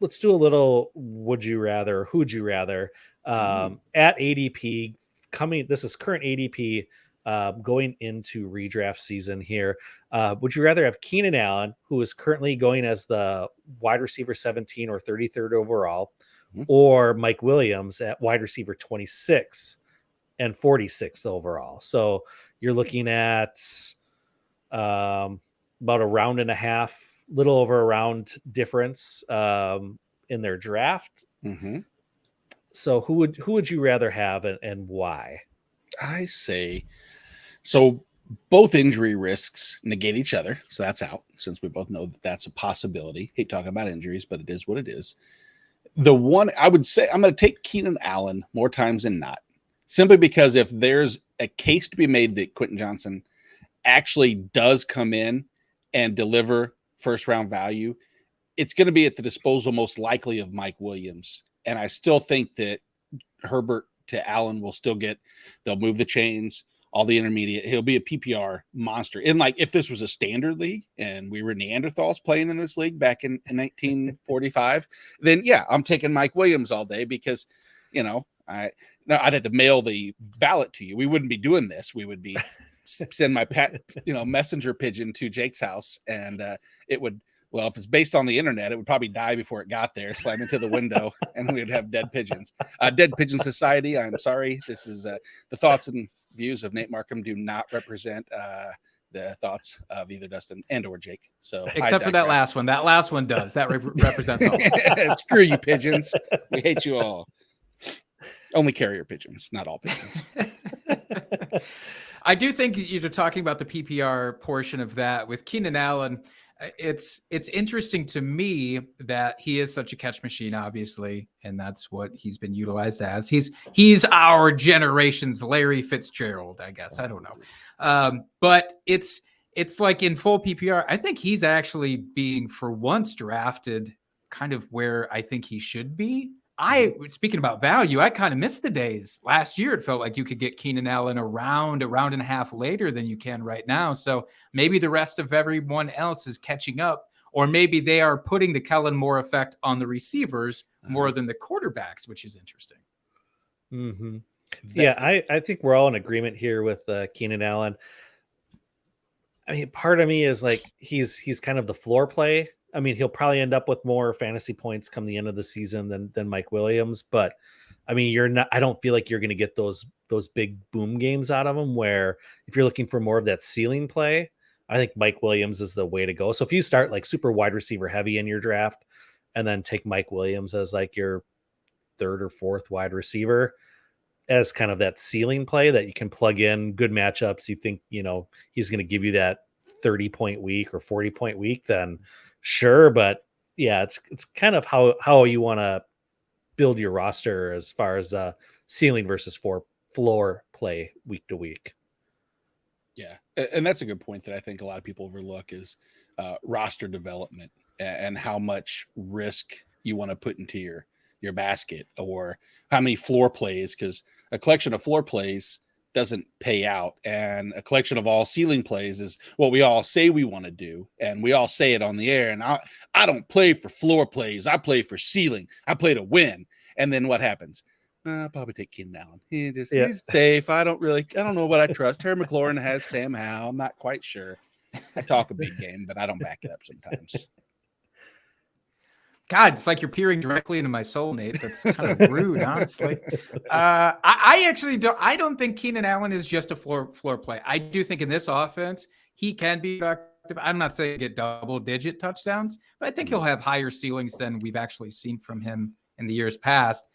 let's do a little would you rather, who'd you rather. At ADP this is current ADP going into redraft season here. Would you rather have Keenan Allen, who is currently going as the wide receiver 17 or 33rd overall, or Mike Williams at wide receiver 26 and 46th overall? So you're looking at about a round and a half, little over a round difference in their draft. So who would you rather have and why? I say so. Both injury risks negate each other, so that's out. Since we both know that that's a possibility. Hate talking about injuries, but it is what it is. The one I would say I'm going to take Keenan Allen more times than not, simply because if there's a case to be made that Quentin Johnson actually does come in and deliver first round value, it's going to be at the disposal most likely of Mike Williams. And I still think that Herbert to Allen will still they'll move the chains, all the intermediate. He'll be a PPR monster. And like if this was a standard league and we were Neanderthals playing in this league back in 1945, then yeah, I'm taking Mike Williams all day because, I'd have to mail the ballot to you. We wouldn't be doing this. We would be send my messenger pigeon to Jake's house, and it would. Well, if it's based on the internet, it would probably die before it got there, slam into the window, and we would have dead pigeons. Dead Pigeon Society, I'm sorry. This is the thoughts and views of Nate Markham do not represent the thoughts of either Dustin and or Jake. So except for that last one. That last one does. That represents all. Screw you, pigeons. We hate you all. Only carrier pigeons, not all pigeons. I do think you're talking about the PPR portion of that with Keenan Allen. It's interesting to me that he is such a catch machine, obviously, and that's what he's been utilized as. He's our generation's Larry Fitzgerald, I guess. I don't know. But it's like in full PPR, I think he's actually being for once drafted kind of where I think he should be. Speaking about value, I kind of missed the days. Last year, it felt like you could get Keenan Allen a round and a half later than you can right now. So maybe the rest of everyone else is catching up, or maybe they are putting the Kellen Moore effect on the receivers more than the quarterbacks, which is interesting. Mm-hmm. Yeah, I think we're all in agreement here with Keenan Allen. I mean, part of me is like he's kind of the floor play. I mean, he'll probably end up with more fantasy points come the end of the season than Mike Williams, but I mean, I don't feel like you're going to get those big boom games out of him, where if you're looking for more of that ceiling play, I think Mike Williams is the way to go. So if you start like super wide receiver heavy in your draft and then take Mike Williams as like your third or fourth wide receiver as kind of that ceiling play that you can plug in good matchups, you think, he's going to give you that 30-point week or 40-point week, then sure. But yeah, it's kind of how you want to build your roster as far as ceiling versus floor play week to week. Yeah. And that's a good point that I think a lot of people overlook is roster development and how much risk you want to put into your basket, or how many floor plays, because a collection of floor plays doesn't pay out, and a collection of all ceiling plays is what we all say we want to do, and we all say it on the air. And I don't play for floor plays, I play for ceiling, I play to win. And then what happens? I'll probably take Keenan Allen. He's safe. I don't know what I trust. Terry McLaurin has Sam Howell. I'm not quite sure. I talk a big game, but I don't back it up sometimes. God, it's like you're peering directly into my soul, Nate. That's kind of rude, honestly. I actually don't think Keenan Allen is just a floor play. I do think in this offense, he can be effective. I'm not saying get double-digit touchdowns, but I think he'll have higher ceilings than we've actually seen from him in the years past.